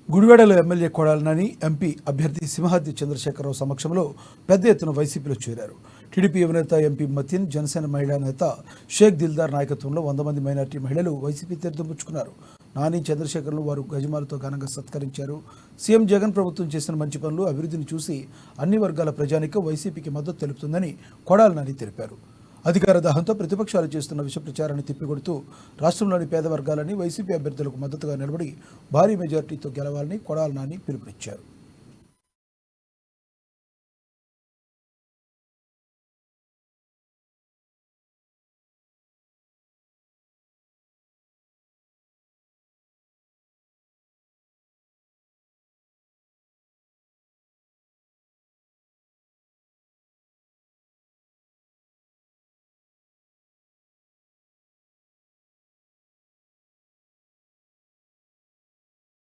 గుడివాడలో MLA కొడాలని MP అభ్యర్థి సింహాద్రి చంద్రశేఖరరావు సమక్షంలో పెద్ద ఎత్తున వైసీపీలో చేరారు. టీడీపీ యువనేత ఎంపీ మతిన్, జనసేన మహిళా నేత షేక్ దిల్దార్ నాయకత్వంలో 100 మంది మైనార్టీ మహిళలు వైసీపీ తీర్థంపుచ్చుకున్నారు. నాని చంద్రశేఖర్ను వారు గజమాలతో ఘనంగా సత్కరించారు. సీఎం జగన్ ప్రభుత్వం చేసిన మంచి పనులు, అభివృద్ధిని చూసి అన్ని వర్గాల ప్రజానికం వైసీపీకి మద్దతు తెలుపుతుందని కొడాలని తెలిపారు. అధికార దాహంతో ప్రతిపక్షాలు చేస్తున్న విష ప్రచారాన్ని తిప్పికొడుతూ రాష్ట్రంలోని పేద వర్గాలని వైసీపీ అభ్యర్థులకు మద్దతుగా నిలబడి భారీ మెజార్టీతో గెలవాలని కొడాలని పిలుపునిచ్చారు.